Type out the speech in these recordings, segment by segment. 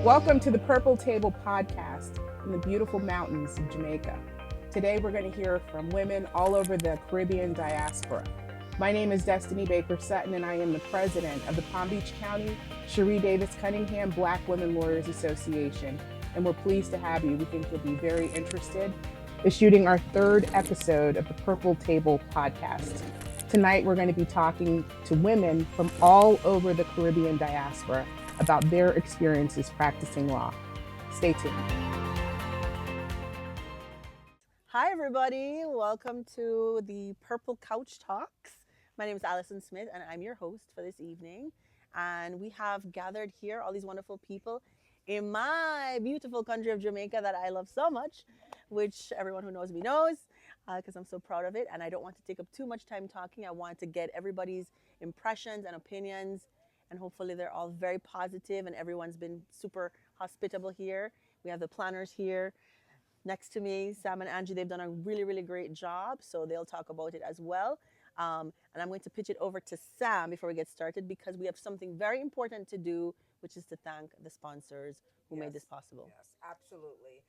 Welcome to the Purple Table podcast in the beautiful mountains of Jamaica. Today we're going to hear from women all over the Caribbean diaspora. My name is Destiny Baker Sutton and I am the president of the Palm Beach County Cherie Davis Cunningham Black Women Lawyers Association, and we're pleased to have you. We think you'll be very interested in shooting our third episode of the Purple Table podcast. Tonight we're going to be talking to women from all over the Caribbean diaspora about their experiences practicing law. Stay tuned. Hi, everybody. Welcome to the Purple Couch Talks. My name is Allison Smith, and I'm your host for this evening. And we have gathered here all these wonderful people in my beautiful country of Jamaica that I love so much, which everyone who knows me knows, because I'm so proud of it. And I don't want to take up too much time talking. I want to get everybody's impressions and opinions, and hopefully they're all very positive and everyone's been super hospitable here. We have the planners here next to me, Sam and Angie. They've done a really, really great job, so they'll talk about it as well. And I'm going to pitch it over to Sam before we get started because we have something very important to do, which is to thank the sponsors who made this possible. Yes, absolutely.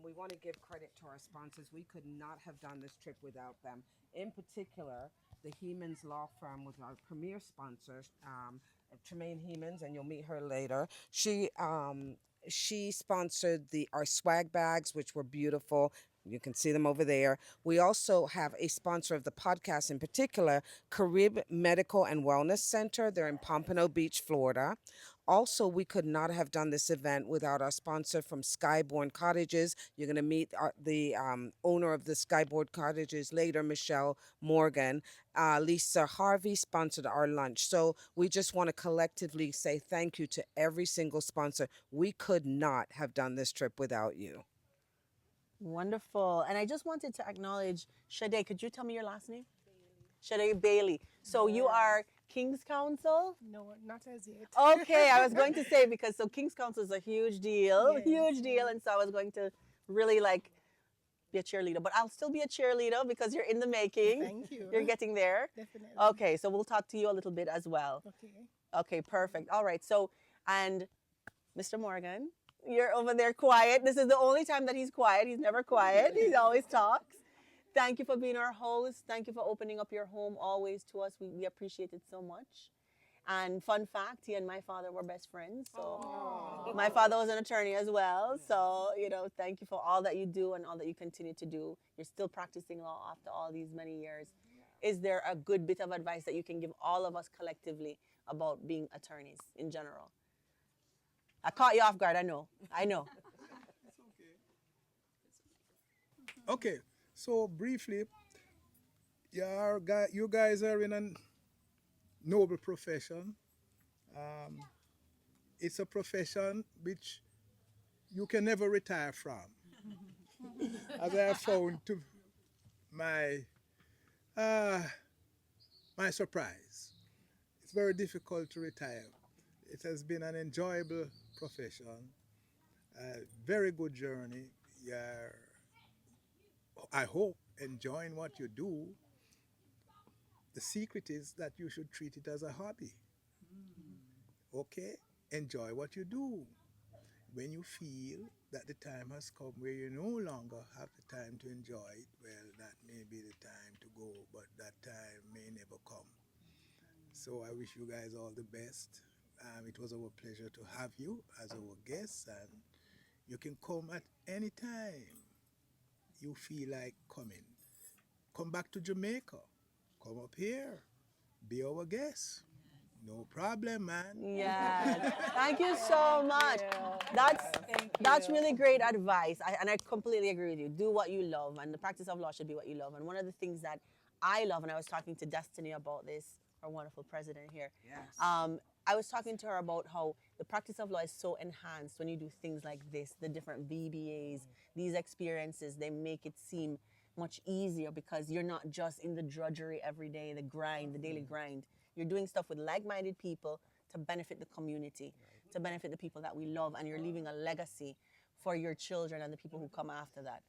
We want to give credit to our sponsors. We could not have done this trip without them. In particular, the Hemans Law Firm was our premier sponsor, Tremaine Hemans, and you'll meet her later. She sponsored our swag bags, which were beautiful. You can see them over there. We also have a sponsor of the podcast in particular, Carib Medical and Wellness Center. They're in Pompano Beach, Florida. Also, we could not have done this event without our sponsor from Skyborn Cottages. You're going to meet the owner of the Skyborn Cottages later, Michelle Morgan. Lisa Harvey sponsored our lunch. So we just want to collectively say thank you to every single sponsor. We could not have done this trip without you. Wonderful. And I just wanted to acknowledge Sade. Could you tell me your last name? Sade Bailey. So you are King's Counsel? No, not as yet. Okay, I was going to say because King's Counsel is a huge deal, and so I was going to really be a cheerleader, but I'll still be a cheerleader because you're in the making. Thank you. You're getting there. Definitely. Okay, so we'll talk to you a little bit as well. Okay, perfect. All right. So, and Mr. Morgan, you're over there quiet. This is the only time that he's quiet. He's never quiet. He always talks. Thank you for being our host. Thank you for opening up your home always to us. We appreciate it so much. And fun fact, he and my father were best friends. So my father was an attorney as well. So, thank you for all that you do and all that you continue to do. You're still practicing law after all these many years. Is there a good bit of advice that you can give all of us collectively about being attorneys in general? I caught you off guard, I know. Okay, so briefly, you guys are in a noble profession. It's a profession which you can never retire from. As I have found to my surprise, it's very difficult to retire. It has been an enjoyable profession, a very good journey. You're, I hope, enjoying what you do. The secret is that you should treat it as a hobby. Okay? Enjoy what you do. When you feel that the time has come where you no longer have the time to enjoy it, well, that may be the time to go, but that time may never come. So I wish you guys all the best. It was our pleasure to have you as our guests, and you can come at any time you feel like coming. Come back to Jamaica. Come up here. Be our guest. No problem, man. Yes. Thank you so much. That's really great advice. And I completely agree with you. Do what you love, and the practice of law should be what you love. And one of the things that I love, and I was talking to Destiny about this, our wonderful president here. Yes. I was talking to her about how the practice of law is so enhanced when you do things like this, the different VBAs, these experiences, they make it seem much easier because you're not just in the drudgery every day, the grind, the daily grind. You're doing stuff with like-minded people to benefit the community, to benefit the people that we love, and you're leaving a legacy for your children and the people who come after that.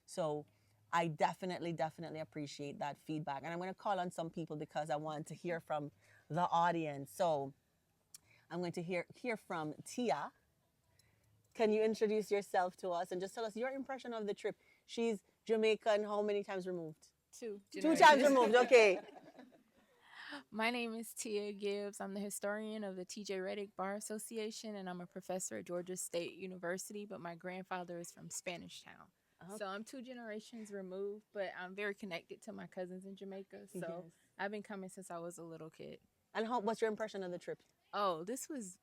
So I definitely appreciate that feedback. And I'm going to call on some people because I want to hear from the audience. So I'm going to hear from Tia. can you introduce yourself to us and just tell us your impression of the trip? She's Jamaican. How many times removed? Two. 2 times removed. Okay. My name is Tia Gibbs. I'm the historian of the TJ Reddick Bar Association, and I'm a professor at Georgia State University, but my grandfather is from Spanish Town. Uh-huh. So I'm 2 generations removed, but I'm very connected to my cousins in Jamaica. So Yes. I've been coming since I was a little kid. And what's your impression of the trip? Oh, this was,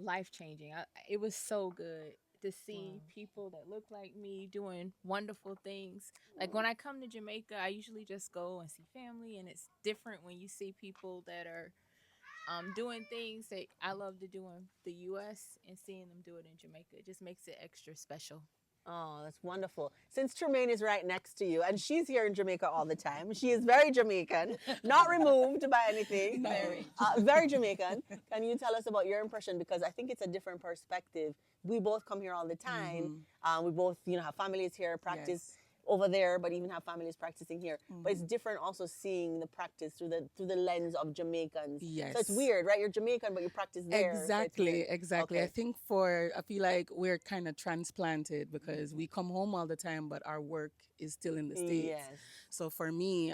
life-changing. It was so good to see people that look like me doing wonderful things. Like when I come to Jamaica, I usually just go and see family, and it's different when you see people that are doing things that I love to do in the U.S. and seeing them do it in Jamaica. It just makes it extra special. Oh, that's wonderful. Since Tremaine is right next to you, and she's here in Jamaica all the time, she is very Jamaican, not removed by anything. Very Jamaican. Can you tell us about your impression? Because I think it's a different perspective. We both come here all the time. We both, have families here, practice over there, but even have families practicing here. But it's different also seeing the practice through the lens of Jamaicans. Yes. So it's weird, right? You're Jamaican, but you practice there. Exactly, so exactly. Okay. I feel like we're kind of transplanted because we come home all the time, but our work is still in the States. Yes. So for me,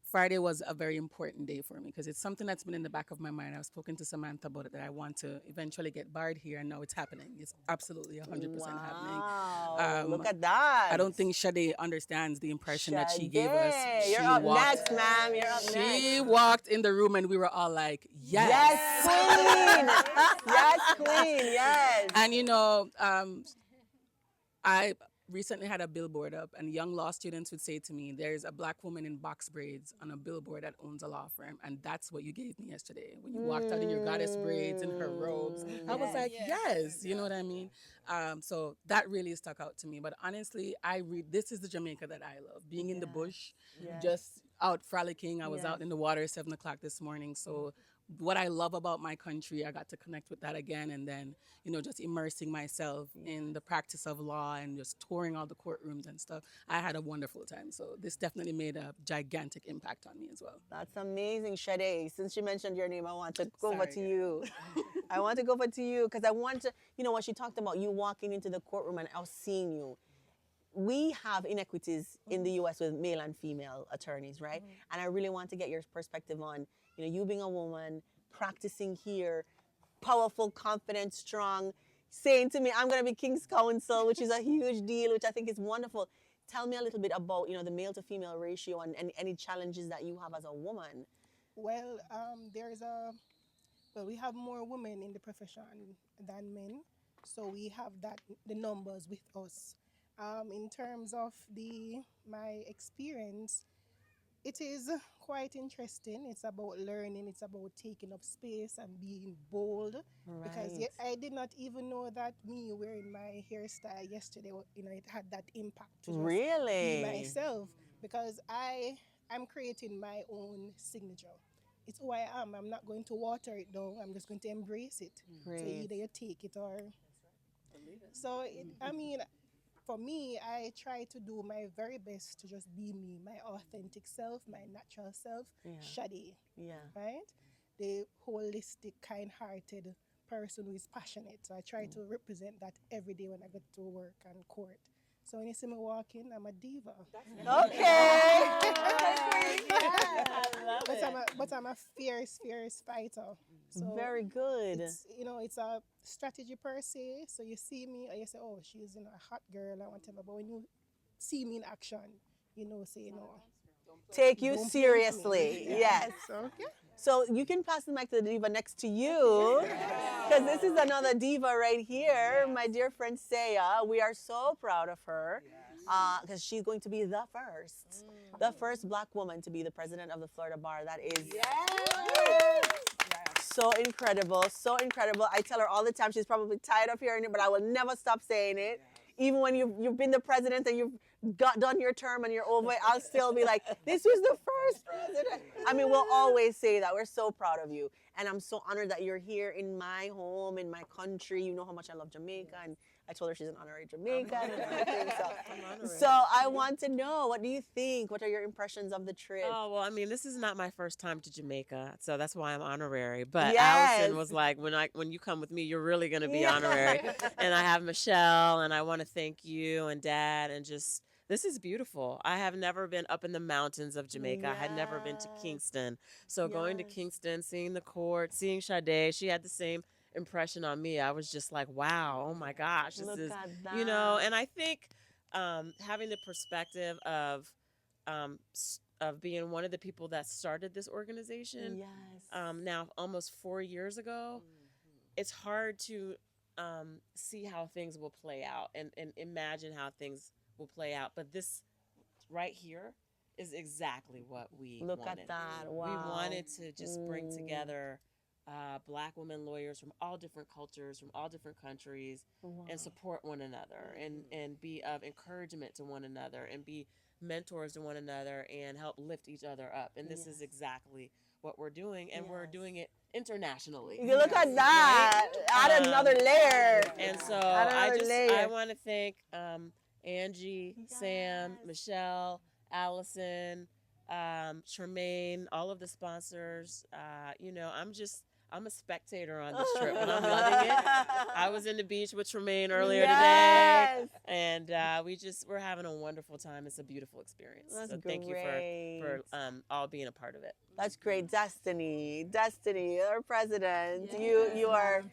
Friday was a very important day for me because it's something that's been in the back of my mind. I've spoken to Samantha about it, that I want to eventually get barred here, and now it's happening. It's absolutely 100% happening. Wow, look at that. I don't think Sade understands the impression that she gave us. You're up next, ma'am. You're up next. She walked in the room and we were all like, yes. Yes, queen. Yes, queen. Yes. And I recently had a billboard up, and young law students would say to me, there's a black woman in box braids on a billboard that owns a law firm, and that's what you gave me yesterday when you walked out in your goddess braids and her robes. I was like, yes, you know what I mean? So that really stuck out to me. But honestly, this is the Jamaica that I love. Being in the bush, just out frolicking. I was out in the water at 7 o'clock this morning. So what I love about my country, I got to connect with that again, and then just immersing myself in the practice of law and just touring all the courtrooms and stuff. I had a wonderful time, so this definitely made a gigantic impact on me as well. That's amazing, Sade. Since you mentioned your name, I want to go over to you. I want to go over to you because I want to, what she talked about, you walking into the courtroom and I was seeing you. We have inequities in the U.S. with male and female attorneys, right? And I really want to get your perspective on, you being a woman, practicing here, powerful, confident, strong, saying to me, I'm going to be King's Counsel, which is a huge deal, which I think is wonderful. Tell me a little bit about, the male to female ratio and any challenges that you have as a woman. Well, we have more women in the profession than men, so we have the numbers with us. In terms of my experience, it is quite interesting. It's about learning. It's about taking up space and being bold. Right. Because I did not even know that me wearing my hairstyle yesterday, it had that impact to just Really? be myself. Because I'm creating my own signature. It's who I am. I'm not going to water it down. I'm just going to embrace it. Great. So either you take it or... So, for me, I try to do my very best to just be me, my authentic self, my natural self, Sade, right? The holistic, kind-hearted person who is passionate. So I try to represent that every day when I go to work and court. So when you see me walking, I'm a diva. Okay. But I'm a fierce fighter. So very good. It's a strategy per se. So you see me, or you say, oh, she's a hot girl or whatever. But when you see me in action, Take you don't seriously. play with me. Yes. So you can pass the mic to the diva next to you, because this is another diva right here, my dear friend Saya. We are so proud of her, because she's going to be the first Black woman to be the president of the Florida Bar. That is so incredible, so incredible. I tell her all the time, she's probably tired of hearing it, but I will never stop saying it. Even when you've been the president and you've done your term and you're over it, I'll still be like, this was the first president. I mean, we'll always say that. We're so proud of you. And I'm so honored that you're here in my home, in my country. You know how much I love Jamaica, and I told her she's an honorary Jamaican and everything. honorary. So I want to know, what do you think? What are your impressions of the trip? Oh, well, I mean, this is not my first time to Jamaica, so that's why I'm honorary. But Yes. Allison was like, when you come with me, you're really going to be Yeah. honorary. And I have Michelle, and I want to thank you and Dad, and just, this is beautiful. I have never been up in the mountains of Jamaica. I had never been to Yes. Kingston. So going to Yes. Kingston, seeing the court, seeing Sade, she had the same impression on me. I was just like, wow, oh my gosh, this Look is, at that. and I think having the perspective of being one of the people that started this organization, Yes. now almost 4 years ago, it's hard to see how things will play out and imagine how things will play out. But this right here is exactly what we Look wanted. at that. Wow. We wanted to just bring together Black women lawyers from all different cultures, from all different countries, and support one another and be of encouragement to one another and be mentors to one another and help lift each other up. And this is exactly what we're doing, and we're doing it internationally. You look at that. Add another layer. And so Add another layer. I want to thank Angie, Sam, Michelle, Allison, Tremaine, all of the sponsors. I'm a spectator on this trip, and I'm loving it. I was in the beach with Tremaine earlier today, and we're having a wonderful time. It's a beautiful experience. That's so thank you for all being a part of it. That's great. Destiny, our president. You are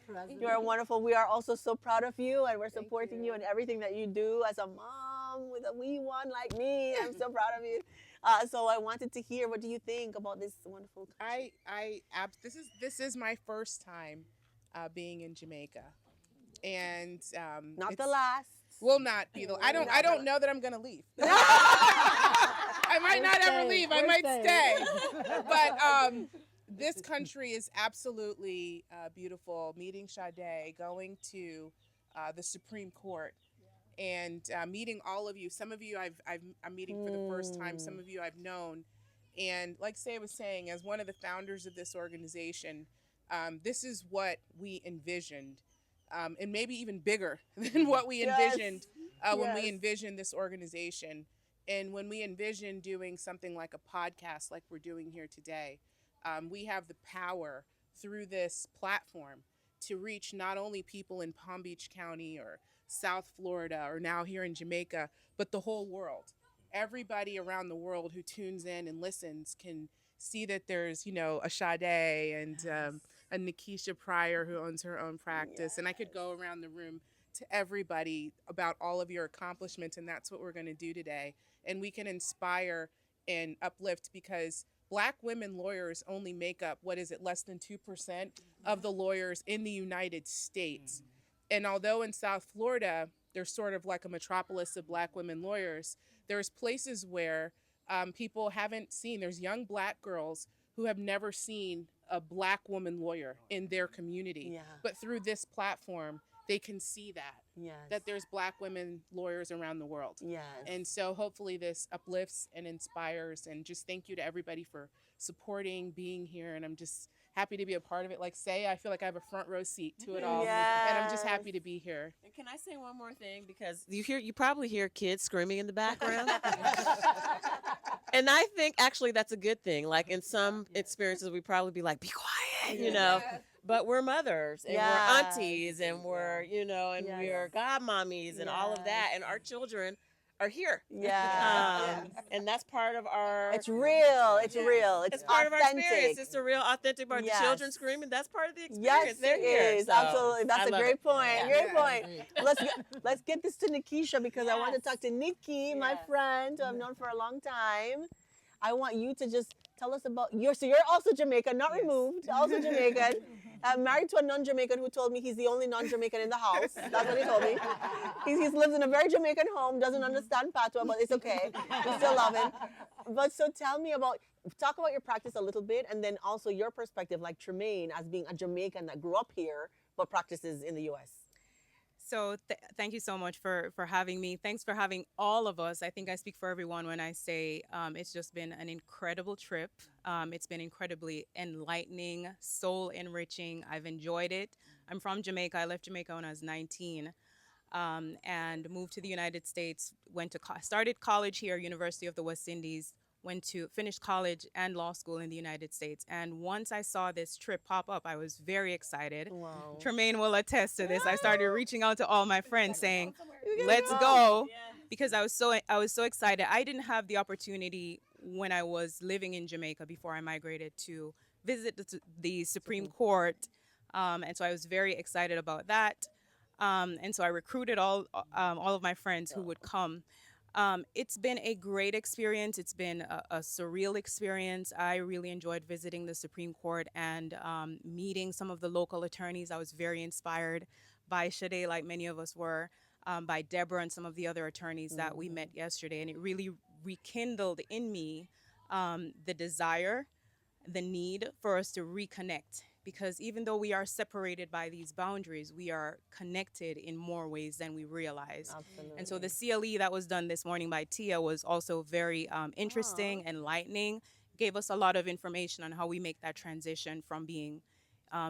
wonderful. We are also so proud of you, and we're supporting you in everything that you do as a mom with a wee one like me. I'm so proud of you. So I wanted to hear, what do you think about this wonderful country? This is my first time being in Jamaica, and Not the last. will not be the. I don't know that I'm gonna leave. I might not ever leave. I might stay. But this country is absolutely beautiful. Meeting Sade, going to the Supreme Court, and meeting all of you. Some of you I'm meeting for the first time. Some of you I've known. And like Say was saying, as one of the founders of this organization, this is what we envisioned, and maybe even bigger than what we envisioned when we envisioned this organization. And when we envisioned doing something like a podcast like we're doing here today, we have the power through this platform to reach not only people in Palm Beach County or South Florida or now here in Jamaica, but the whole world. Everybody around the world who tunes in and listens can see that there's, a Sade and a Nikisha Pryor who owns her own practice. And I could go around the room to everybody about all of your accomplishments, and that's what we're going to do today. And we can inspire and uplift, because Black women lawyers only make up, less than 2% of the lawyers in the United States. And although in South Florida, there's sort of like a metropolis of Black women lawyers, there's places where people haven't seen, there's young Black girls who have never seen a Black woman lawyer in their community. Yeah. But through this platform, they can see Yes. that there's Black women lawyers around the world. Yes. And so hopefully this uplifts and inspires, and just thank you to everybody for supporting, being here. And I'm just happy to be a part of it. Like Say, I feel like I have a front row seat to it all. And I'm just happy to be here. And can I say one more thing? Because you probably hear kids screaming in the background. And I think actually that's a good thing. Like in some experiences, we probably be like, be quiet, But we're mothers and we're aunties and we're, and we're godmommies and all of that. And our children are here. And that's part of our... It's real. It's real. It's part authentic. of our experience. It's the real authentic part. Yes. The children screaming, that's part of the experience. Yes, They're it here. is. So Absolutely. That's I a love great it. point. Yeah. Great point. Let's get this to Nikisha, because I want to talk to Nikki, my friend, who I've known for a long time. I want you to just tell us about so you're also Jamaican, not removed, also Jamaican. Married to a non-Jamaican who told me he's the only non-Jamaican in the house. That's what he told me. He lives in a very Jamaican home, doesn't understand patois, but it's okay. We still love him. But so talk about your practice a little bit, and then also your perspective, like Tremaine, as being a Jamaican that grew up here but practices in the U.S. So thank you so much for having me. Thanks for having all of us. I think I speak for everyone when I say it's just been an incredible trip. It's been incredibly enlightening, soul enriching. I've enjoyed it. I'm from Jamaica. I left Jamaica when I was 19. and moved to the United States. Started college here, University of the West Indies. Finished college and law school in the United States. And once I saw this trip pop up, I was very excited. Wow. Tremaine will attest to this. I started reaching out to all my friends saying, "Let's go," because I was so excited. I didn't have the opportunity when I was living in Jamaica before I migrated to visit the Supreme Court, and so I was very excited about that. And so I recruited all of my friends who would come. It's been a great experience. It's been a surreal experience. I really enjoyed visiting the Supreme Court and meeting some of the local attorneys. I was very inspired by Sade, like many of us were, by Deborah and some of the other attorneys that we met yesterday. And it really rekindled in me the desire, the need for us to reconnect. Because even though we are separated by these boundaries, we are connected in more ways than we realize. Absolutely. And so the CLE that was done this morning by Tia was also very interesting, enlightening, gave us a lot of information on how we make that transition from being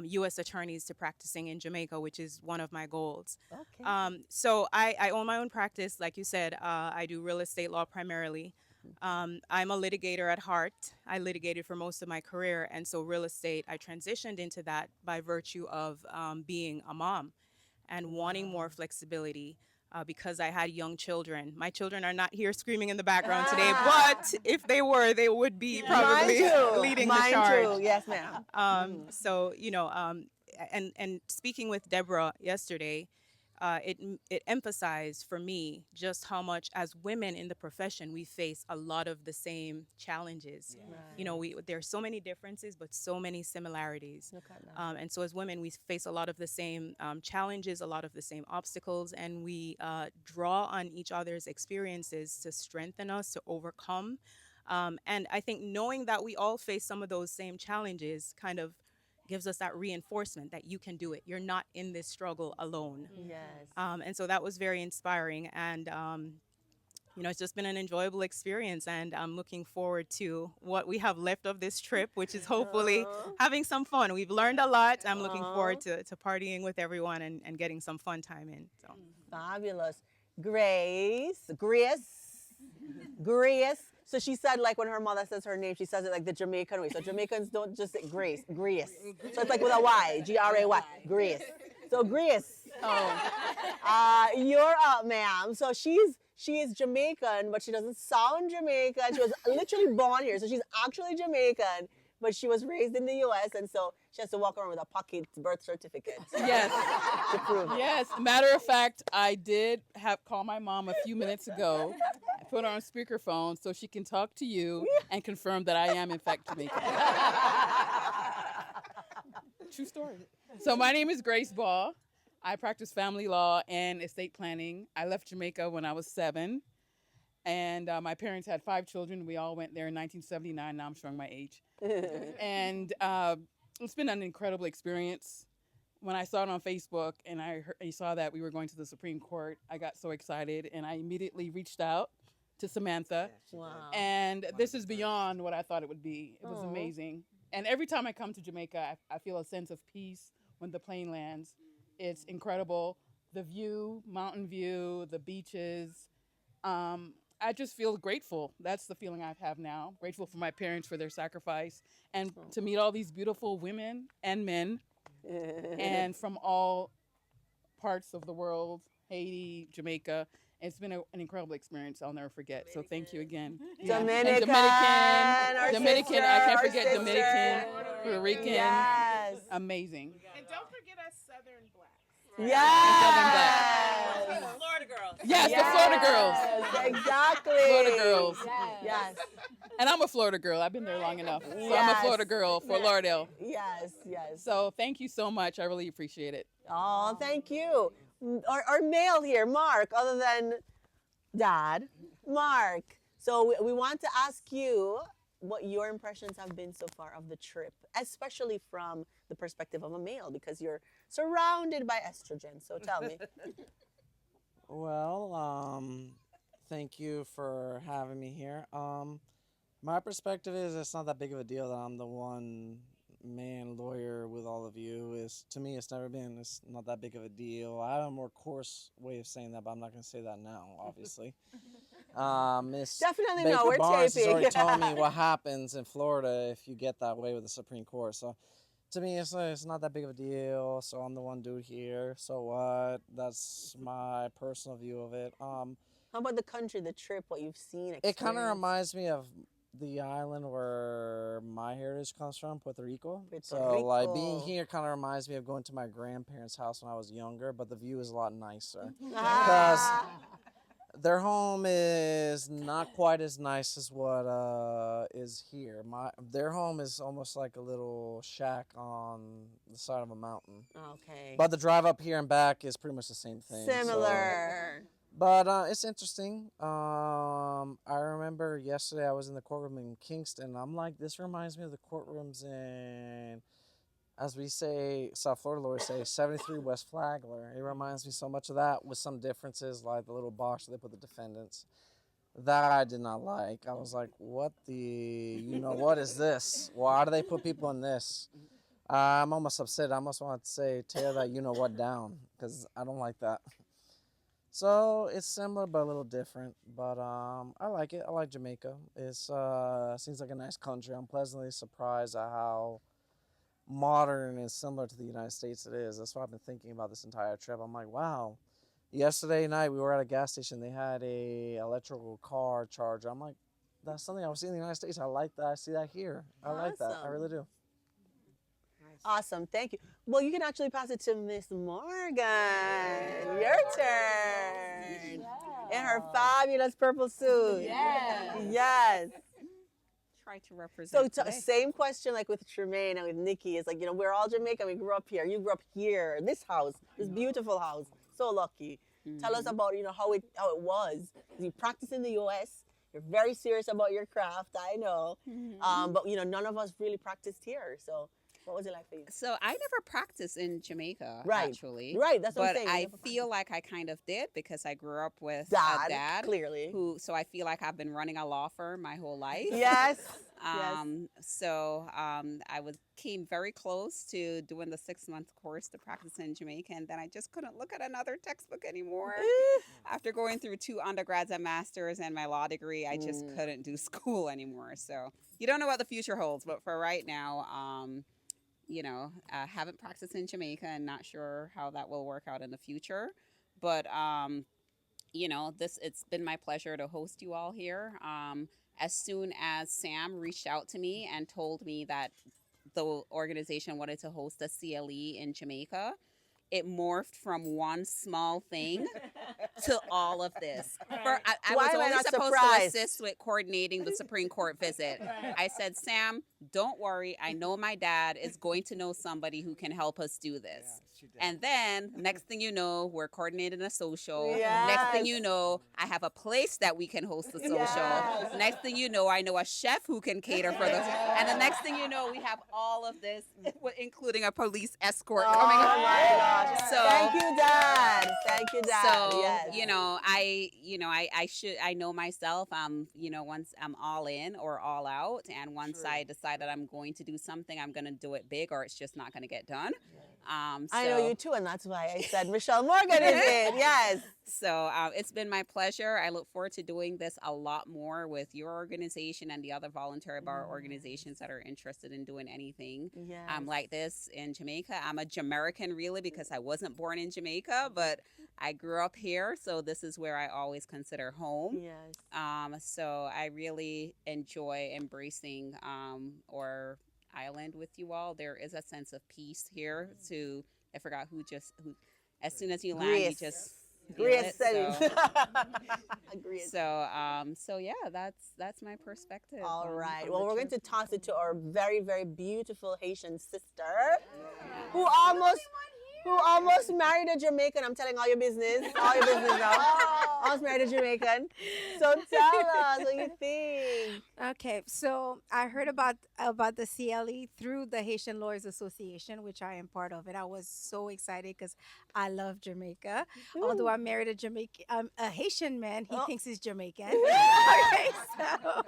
U.S. attorneys to practicing in Jamaica, which is one of my goals. Okay. So I own my own practice. Like you said, I do real estate law primarily. I'm a litigator at heart. I litigated for most of my career. And so real estate, I transitioned into that by virtue of being a mom and wanting more flexibility because I had young children. My children are not here screaming in the background today, but if they were, they would be probably leading the charge. Mine too. Yes, ma'am. So, and speaking with Deborah yesterday, it emphasized for me just how much as women in the profession we face a lot of the same challenges. There's so many differences but so many similarities. Look at that. And so as women we face a lot of the same challenges, a lot of the same obstacles, and we draw on each other's experiences to strengthen us, to overcome. And I think knowing that we all face some of those same challenges kind of gives us that reinforcement that you can do it. You're not in this struggle alone. Yes. And so that was very inspiring. And, it's just been an enjoyable experience. And I'm looking forward to what we have left of this trip, which is hopefully having some fun. We've learned a lot. I'm looking forward to partying with everyone and getting some fun time in. So. Fabulous. Grace. So she said, like, when her mother says her name, she says it like the Jamaican way. So Jamaicans don't just say Grace. So it's like with a Y, Gray. Grace. So Grace, you're up, ma'am. So she is Jamaican, but she doesn't sound Jamaican. She was literally born here, so she's actually Jamaican, but she was raised in the U.S., and so she has to walk around with a pocket birth certificate. Yes. To prove it. Yes. Matter of fact, I did call my mom a few minutes ago. I put her on speakerphone so she can talk to you and confirm that I am in fact Jamaican. True story. So my name is Grace Ball. I practice family law and estate planning. I left Jamaica when I was 7. And my parents had 5 children. We all went there in 1979. Now I'm showing my age. And it's been an incredible experience. When I saw it on Facebook and I saw that we were going to the Supreme Court, I got so excited and I immediately reached out to Samantha. Wow. And this is beyond what I thought it would be. It was amazing. And every time I come to Jamaica, I feel a sense of peace when the plane lands. It's incredible. The view, mountain view, the beaches. I just feel grateful. That's the feeling I have now. Grateful for my parents for their sacrifice and to meet all these beautiful women and men and from all parts of the world, Haiti, Jamaica. It's been an incredible experience I'll never forget. So thank you again. Dominican. Dominican. I can't forget Dominican, Puerto Rican. Yes. Amazing. And don't forget us Southern Blacks. Yes. Florida girls. Yes, the Florida girls. Exactly. Florida girls. Yes. And I'm a Florida girl. I've been there long enough. So I'm a Yes. Florida girl for Lauderdale. Yes. So thank you so much. I really appreciate it. Oh, thank you. Our male here, Mark, other than Dad, Mark. So we want to ask you what your impressions have been so far of the trip, especially from the perspective of a male, because you're surrounded by estrogen. So tell me. Well, thank you for having me here. My perspective is it's not that big of a deal that I'm the one man lawyer with all of you. is, to me, it's never been. It's not that big of a deal. I have a more coarse way of saying that, but I'm not going to say that now, obviously. Miss Definitely Baker no, we're Barnes has taping. already told me what happens in Florida if you get that way with the Supreme Court. So to me, it's not that big of a deal. So I'm the one dude here. So what? That's my personal view of it. How about the country, the trip, what you've seen, It kind of experienced? reminds me of the island where my heritage comes from, Puerto Rico. Puerto So like being Rico. here kind of reminds me of going to my grandparents' house when I was younger, but the view is a lot nicer. Because Ah. their home is not quite as nice as what is here. Their home is almost like a little shack on the side of a mountain. Okay. But the drive up here and back is pretty much the same thing. Similar. But it's interesting. I remember yesterday I was in the courtroom in Kingston. I'm like, this reminds me of the courtrooms in, as we say, South Florida lawyers say, 73 West Flagler. It reminds me so much of that with some differences, like the little box they put the defendants. That I did not like. I was like, what what is this? Why do they put people in this? I'm almost upset. I almost want to say, tear that what down, because I don't like that. So it's similar but a little different. But I like it. I like Jamaica. It's seems like a nice country. I'm pleasantly surprised at how modern and similar to the United States it is. That's what I've been thinking about this entire trip. I'm like, wow. Yesterday night we were at a gas station. They had a electrical car charger. I'm like, that's something I was seeing in the United States. I like that. I see that here. I like that. I really do. Awesome, thank you. Well, you can actually pass it to Miss Morgan. Your turn. In her fabulous purple suit. Yes. Try to represent. So same question like with Tremaine and with Nikki. It's like, we're all Jamaican. We grew up here. You grew up here. This house, this beautiful house. So lucky. Tell us about, how it was. You practice in the U.S. You're very serious about your craft. I know. But none of us really practiced here. So what was it like for you? So I never practiced in Jamaica, Right. actually. Right, that's what I'm but saying. I feel like I kind of did because I grew up with Dad, a dad, clearly. So I feel like I've been running a law firm my whole life. Yes. So I came very close to doing the 6-month course to practice in Jamaica, and then I just couldn't look at another textbook anymore. After going through 2 undergrads and masters and my law degree, I just couldn't do school anymore. So you don't know what the future holds, but for right now, haven't practiced in Jamaica and not sure how that will work out in the future. But, it's been my pleasure to host you all here. As soon as Sam reached out to me and told me that the organization wanted to host a CLE in Jamaica, it morphed from one small thing to all of this. I was only supposed to assist with coordinating the Supreme Court visit. I said, Sam, don't worry. I know my dad is going to know somebody who can help us do this. And then next thing you know, we're coordinating a social. Yes. Next thing you know, I have a place that we can host the social. Yes. Next thing you know, I know a chef who can cater for this. And the next thing you know, we have all of this, including a police escort coming up. Oh my gosh. So thank you, Dad. Thank you, Dad. So yes. I know myself. Once I'm all in or all out, and once I decide that I'm going to do something, I'm going to do it big, or it's just not going to get done. I know you too, and that's why I said Michelle Morgan is it. Yes. So it's been my pleasure. I look forward to doing this a lot more with your organization and the other voluntary bar organizations that are interested in doing anything like this in Jamaica. I'm a Jamaican really because I wasn't born in Jamaica, but I grew up here. So this is where I always consider home. Yes. So I really enjoy embracing our island with you all. There is a sense of peace here. I forgot who as soon as you land, you just Grace said it. Agreed. So yeah, that's my perspective. All right. Well, we're going to toss it to our very, very beautiful Haitian sister, who almost who almost married a Jamaican. I'm telling all your business now. Almost married a Jamaican. So tell us what you think. Okay, so I heard about the CLE through the Haitian Lawyers Association, which I am part of, and I was so excited because I love Jamaica. Although I married a Jamaican, a Haitian man, he thinks he's Jamaican. Okay, so,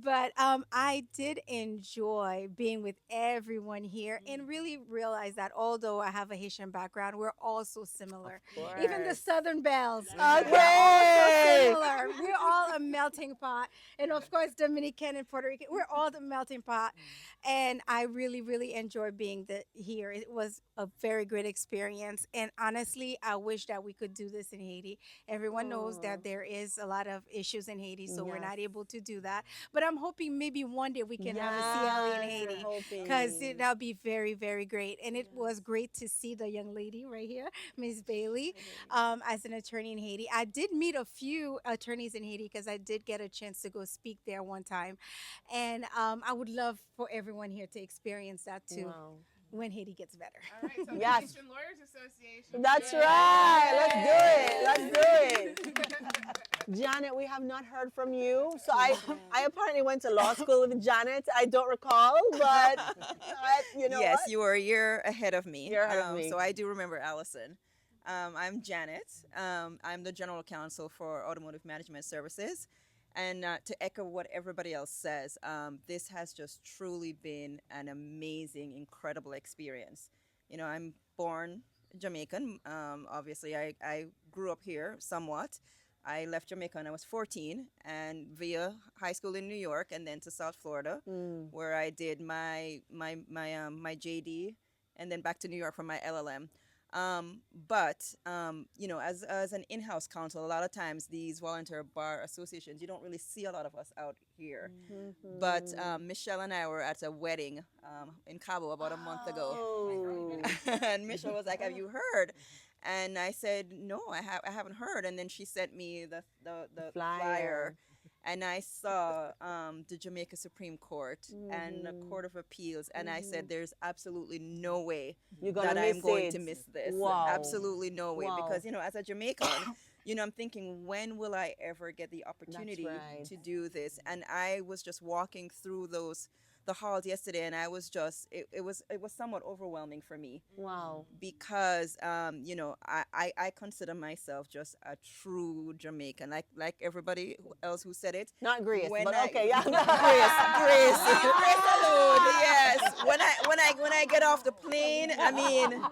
but I did enjoy being with everyone here and really realize that although I have a Haitian background, we're all so similar. Even the Southern Bells, we're all so similar. We're all a melting pot, and of course Dominican and Puerto Rican, we're all the melting pot. And I really, really enjoyed being here. It was a very great experience, and honestly, I wish that we could do this in Haiti. Everyone knows that there is a lot of issues in Haiti, so we're not able to do that. But I'm hoping maybe one day we can have a CLE in Haiti, because that'll be very, very great. And it was great to see the young lady right here, Miss Bailey, as an attorney in Haiti. I did meet a few attorneys in Haiti because I did get a chance to go speak there one time, and I would love for everyone here to experience that too. When Haiti gets better. All right, so Yes. the Haitian Lawyers Association. That's right. Let's do it. Janet, we have not heard from you. So I apparently went to law school with Janet. I don't recall, but you know yes, what? you were a year ahead of me. You're ahead of me. So I do remember Allison. I'm Janet. I'm the general counsel for Automotive Management Services. And to echo what everybody else says, this has just truly been an amazing, incredible experience. You know, I'm born Jamaican. Obviously, I grew up here somewhat. I left Jamaica when I was 14 and via high school in New York and then to South Florida, where I did my JD and then back to New York for my LLM. But you know, as an in-house counsel, a lot of times these volunteer bar associations, you don't really see a lot of us out here. But Michelle and I were at a wedding in Cabo about a month ago, and Michelle was like, "Have you heard?" And I said, "No, I haven't heard." And then she sent me the flyer. And I saw the Jamaica Supreme Court and the Court of Appeals, and I said, "There's absolutely no way that I'm going to miss this. Wow. Absolutely no way." Because, you know, as a Jamaican, you know, I'm thinking, when will I ever get the opportunity to do this? And I was just walking through the halls yesterday, and I was just, it was somewhat overwhelming for me. Wow. Because you know, I consider myself just a true Jamaican, like everybody else who said it. Not Grace, When but I- okay, yeah. Grace alone, yes. When I get off the plane, I mean,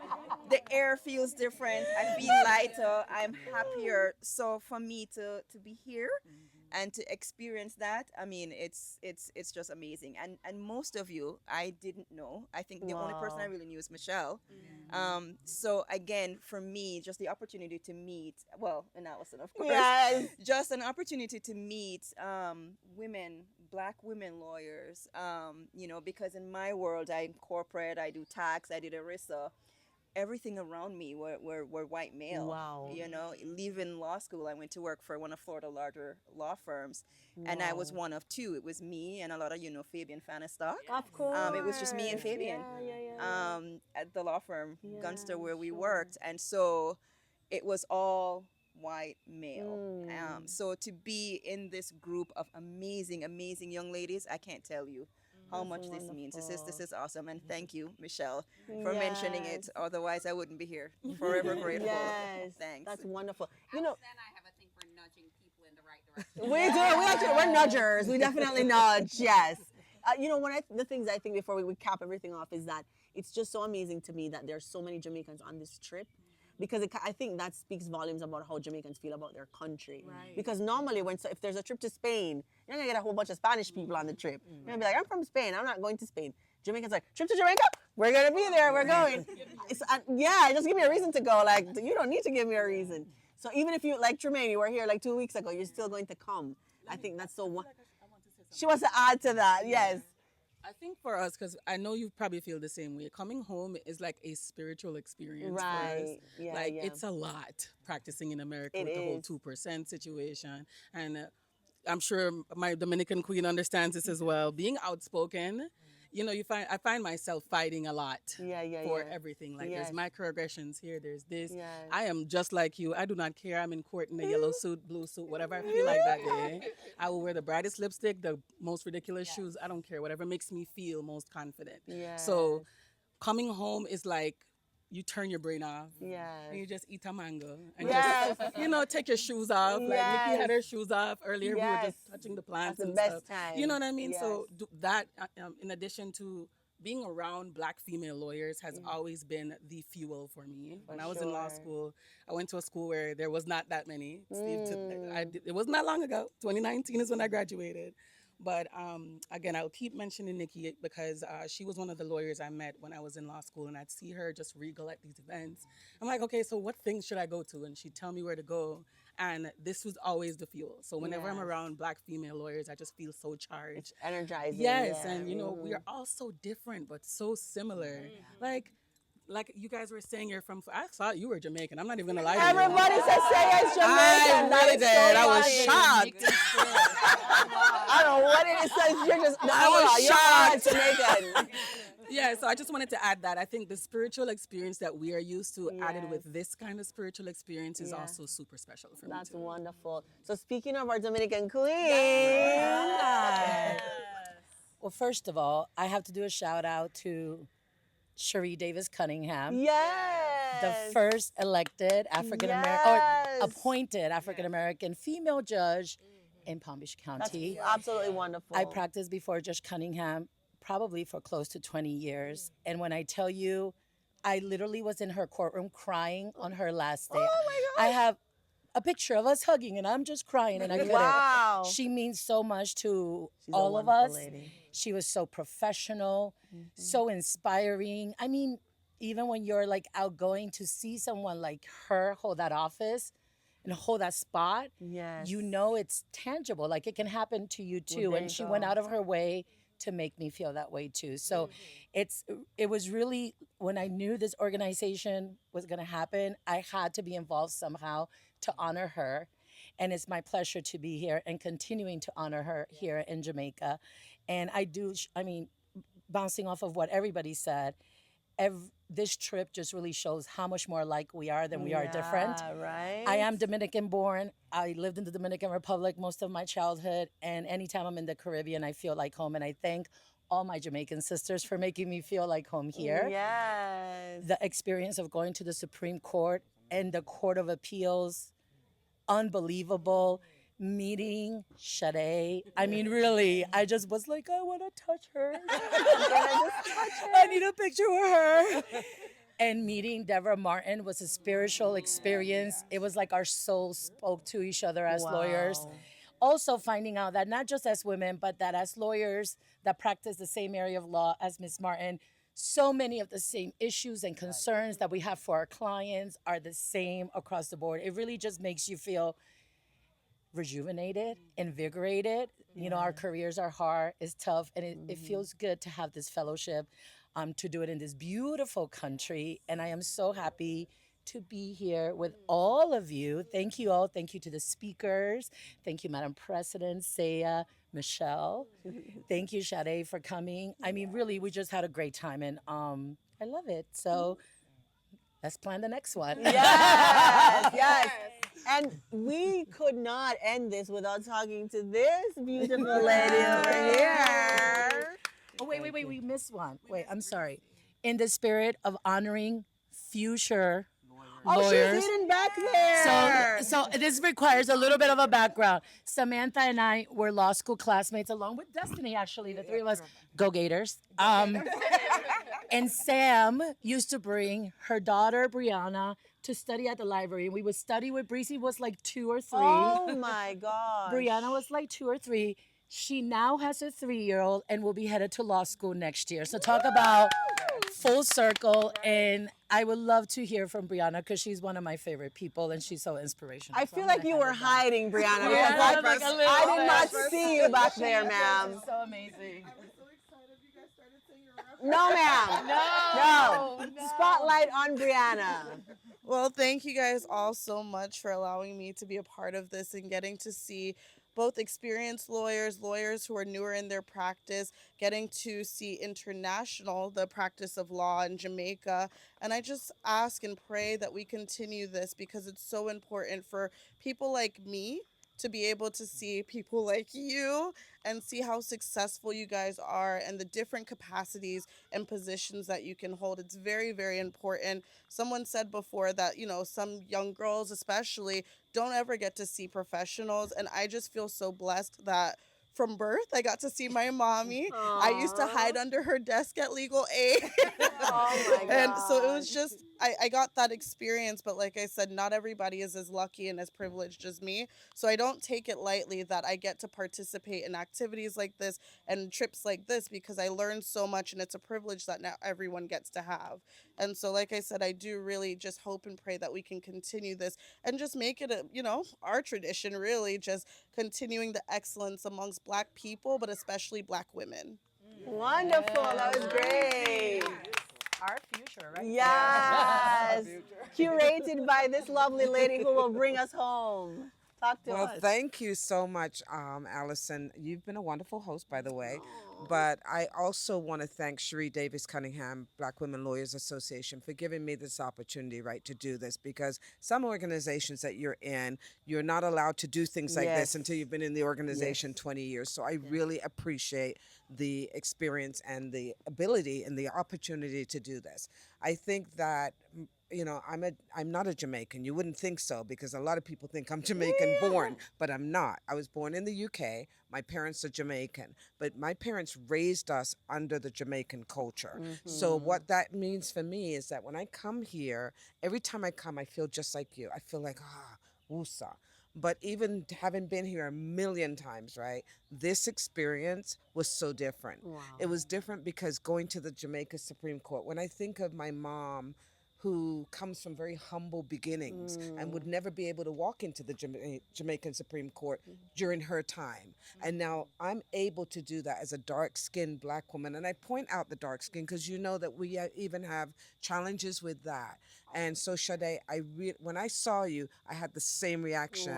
the air feels different. I feel lighter. I'm happier. So for me to be here and to experience that, I mean, it's just amazing. And most of you I didn't know. I think the only person I really knew is Michelle. So again, for me, just the opportunity to meet, well, and Allison, of course, just an opportunity to meet women, Black women lawyers, you know, because in my world, I'm corporate, I do tax, I did ERISA. Everything around me were white male. Wow. You know, leaving law school, I went to work for one of Florida's larger law firms, and I was one of two. It was me and a lot of, you know, Fabian Fanistock. Of course. It was just me and Fabian at the law firm Gunster where we worked, and so it was all white male. So to be in this group of amazing, amazing young ladies, I can't tell you how much this means. This is awesome, and thank you, Michelle, for mentioning it. Otherwise, I wouldn't be here. Forever grateful. Yes, Thanks. that's wonderful. You know, And I have a thing for nudging people in the right direction. we're nudgers. We definitely nudge. Yes. You know, the things I think before we cap everything off is that it's just so amazing to me that there's so many Jamaicans on this trip. Because I think that speaks volumes about how Jamaicans feel about their country. Right. Because normally, if there's a trip to Spain, you're not gonna get a whole bunch of Spanish people on the trip. You're gonna be like, "I'm from Spain. I'm not going to Spain." Jamaicans like, "Trip to Jamaica? We're gonna be there. We're going." Just give me a reason to go. Like, you don't need to give me a reason. So even if you, like Tremaine, you were here like 2 weeks ago, you're still going to come. I think that's so. She wants to add to that. Yes. I think for us, because I know you probably feel the same way, coming home is like a spiritual experience for us. Yeah, like, it's a lot practicing in America with the whole 2% situation. And I'm sure my Dominican queen understands this as well. Being outspoken I find myself fighting a lot for yeah. everything. Like Yes. there's microaggressions here, there's this. Yes. I am just like you. I do not care. I'm in court in a yellow suit, blue suit, whatever I feel like that day. I will wear the brightest lipstick, the most ridiculous shoes. I don't care. Whatever makes me feel most confident. Yes. So coming home is like you turn your brain off Yes. and you just eat a mango and Yes. just take your shoes off. Like Nikki had her shoes off earlier. We were Yes. just touching the plants That's the and best stuff. time. You know what I mean? Yes. So that in addition to being around black female lawyers has always been the fuel for me. When I was in law school, I went to a school where there was not that many. It wasn't that long ago. 2019 is when I graduated. But again, I'll keep mentioning Nikki because she was one of the lawyers I met when I was in law school, and I'd see her just regal at these events. I'm like, okay, so what things should I go to? And she'd tell me where to go. And this was always the fuel. So whenever I'm around black female lawyers, I just feel so charged. It's energizing. Yes, and we are all so different but so similar. Like you guys were saying, you're from. I thought you were Jamaican. I'm not even gonna lie to you. Everybody says Saya's Jamaican. I really did. I was shocked. I don't know what it is. You're just. I was shocked. Jamaican. Yeah, so I just wanted to add that. I think the spiritual experience that we are used to added with this kind of spiritual experience is also super special for me. That's wonderful. So speaking of our Dominican queen. Well, first of all, I have to do a shout out to Cherie Davis Cunningham. Yes. The first elected appointed African American female judge in Palm Beach County. That's absolutely wonderful. I practiced before Judge Cunningham probably for close to 20 years. And when I tell you, I literally was in her courtroom crying on her last day. Oh my I have a picture of us hugging and I'm just crying and I couldn't. Wow. She means so much to She's all of us. lady. She was so professional, so inspiring. I mean, even when you're like outgoing, to see someone like her hold that office and hold that spot, you know it's tangible. Like it can happen to you too. And she went out of her way to make me feel that way too. So it was really, when I knew this organization was gonna happen, I had to be involved somehow to honor her. And it's my pleasure to be here and continuing to honor her here in Jamaica. And bouncing off of what everybody said, this trip just really shows how much more alike we are than we are different. Right. I am Dominican born. I lived in the Dominican Republic most of my childhood. And anytime I'm in the Caribbean, I feel like home. And I thank all my Jamaican sisters for making me feel like home here. Yes. The experience of going to the Supreme Court and the Court of Appeals, unbelievable. Meeting Sade. I mean, really, I just was like, I want to touch her. I need a picture with her. And meeting Deborah Martin was a spiritual experience. It was like our souls spoke to each other as lawyers. Also finding out that not just as women, but that as lawyers that practice the same area of law as Ms. Martin, so many of the same issues and concerns that we have for our clients are the same across the board. It really just makes you feel rejuvenated, invigorated. You know, our careers are hard, it's tough, and it feels good to have this fellowship, to do it in this beautiful country. And I am so happy to be here with all of you. Thank you all. Thank you to the speakers. Thank you, Madam President, Saya, Michelle. Thank you, Sade, for coming. I mean, really, we just had a great time, and I love it. So let's plan the next one. Yes, yes. And we could not end this without talking to this beautiful lady over here. Oh, wait, we missed one. Wait, I'm sorry. In the spirit of honoring future lawyers. She's sitting back there. So this requires a little bit of a background. Samantha and I were law school classmates along with Destiny, actually, the three of us. Go Gators. And Sam used to bring her daughter, Brianna, to study at the library. We would study with Breezy was like 2 or 3. Oh my God. Brianna was like 2 or 3. She now has a 3-year-old and will be headed to law school next year. So talk about full circle. And I would love to hear from Brianna because she's one of my favorite people and she's so inspirational. I feel like you were hiding, Brianna. Because I did not see you back there, ma'am. So amazing. No, ma'am. No. Spotlight on Brianna. Well, thank you guys all so much for allowing me to be a part of this and getting to see both experienced lawyers, lawyers who are newer in their practice, getting to see the practice of law in Jamaica. And I just ask and pray that we continue this because it's so important for people like me to be able to see people like you and see how successful you guys are and the different capacities and positions that you can hold. It's very, very important. Someone said before that, some young girls especially don't ever get to see professionals. And I just feel so blessed that from birth, I got to see my mommy. I used to hide under her desk at Legal Aid. Oh my And so it God. was just, I got that experience. But like I said, not everybody is as lucky and as privileged as me. So I don't take it lightly that I get to participate in activities like this and trips like this because I learned so much and it's a privilege that not everyone gets to have. And so, like I said, I do really just hope and pray that we can continue this and just make it our tradition, really, just continuing the excellence amongst Black people, but especially Black women. Wonderful. That was great. Our future, right? Yes. There. Curated by this lovely lady who will bring us home. Talk to Well, us. thank you so much, Allison. You've been a wonderful host, by the way. But I also want to thank Cherie Davis Cunningham, Black Women Lawyers Association, for giving me this opportunity, right, to do this. Because some organizations that you're in, you're not allowed to do things like this until you've been in the organization 20 years. So I really appreciate the experience and the ability and the opportunity to do this. I think that I'm not a Jamaican. You wouldn't think so because a lot of people think I'm Jamaican born, but I'm not. I was born in the UK. My parents are Jamaican, but my parents raised us under the Jamaican culture. So what that means for me is that when I come here, every time I come, I feel just like you. I feel like, Wusa. But even having been here a million times, right, this experience was so different. Wow. It was different because going to the Jamaica Supreme Court, when I think of my mom, who comes from very humble beginnings and would never be able to walk into the Jamaican Supreme Court during her time. And now I'm able to do that as a dark-skinned Black woman. And I point out the dark skin because you know that we even have challenges with that. And so, Sade, when I saw you, I had the same reaction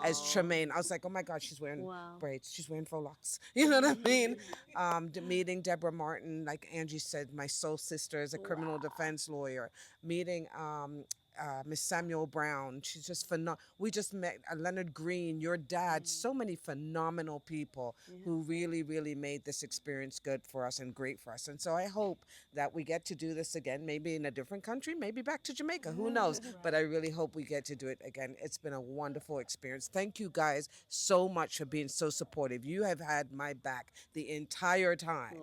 as Tremaine. I was like, oh my God, she's wearing braids. She's wearing faux locks. You know what I mean? Meeting Deborah Martin, like Angie said, my soul sister is a criminal defense lawyer. Meeting Miss Samuel Brown. She's just phenomenal. We just met Leonard Green, your dad, so many phenomenal people who really, really made this experience good for us and great for us. And so I hope that we get to do this again, maybe in a different country, maybe back to Jamaica, who knows? But I really hope we get to do it again. It's been a wonderful experience. Thank you guys so much for being so supportive. You have had my back the entire time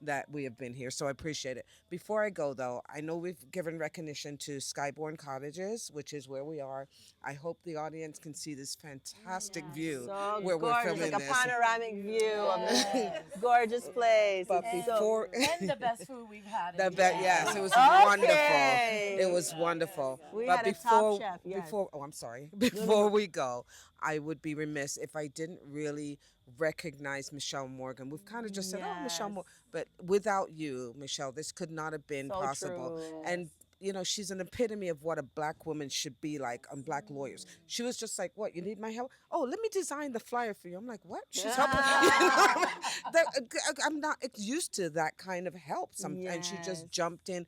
that we have been here, so I appreciate it. Before I go, though, I know we've given recognition to Skyborn Cottages, which is where we are. I hope the audience can see this fantastic view So where we're gorgeous, filming like a this. panoramic view of this gorgeous place. But It's before And the best food we've had. yes, it was Okay. wonderful. It was wonderful. We but had a before, top chef, yes. I'm sorry. Before we go, I would be remiss if I didn't really recognize Michelle Morgan. We've kind of just said, oh, Michelle Morgan. But without you, Michelle, this could not have been So possible. true. And she's an epitome of what a Black woman should be like on Black lawyers. She was just like, what, you need my help? Oh, let me design the flyer for you. I'm like, what? She's helping. I'm not used to that kind of help. And she just jumped in.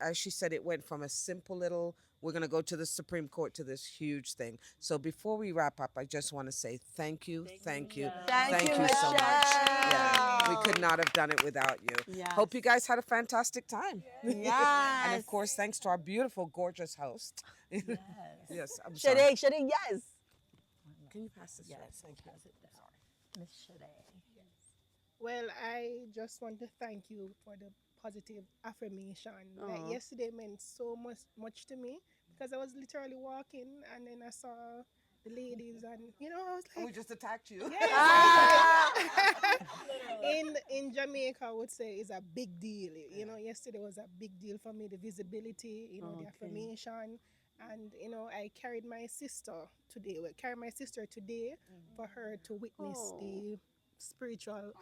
As she said, it went from a simple little, we're going to go to the Supreme Court to this huge thing. So before we wrap up, I just want to say thank you so much. Yeah, we could not have done it without you. Yes. Hope you guys had a fantastic time. Yes. And of course, thanks to our beautiful, gorgeous host. Yes, I'm Shade, sorry. yes. Can you pass this? Yes, Thank you. Miss Shade. Well, I just want to thank you for the positive affirmation. Like yesterday meant so much to me because I was literally walking and then I saw the ladies and I was like, we just attacked you. in Jamaica, I would say is a big deal. Yesterday was a big deal for me. The visibility, the affirmation, and I carried my sister today. For her to witness the spiritual.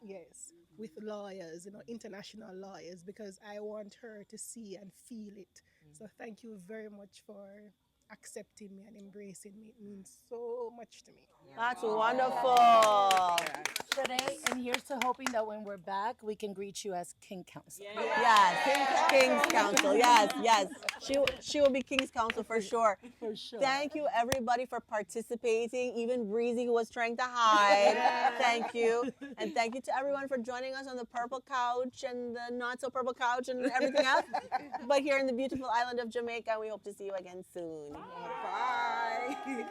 Yes, with lawyers, international lawyers, because I want her to see and feel it. So thank you very much for accepting me and embracing me. It means so much to me. That's wonderful. Today, and here's to hoping that when we're back, we can greet you as King Council. Yes, King's Council. Yes, yes. She will be King's Council for sure. For sure. Thank you, everybody, for participating. Even Breezy, who was trying to hide. Thank you. And thank you to everyone for joining us on the purple couch and the not so purple couch and everything else. But here in the beautiful island of Jamaica, we hope to see you again soon. Bye.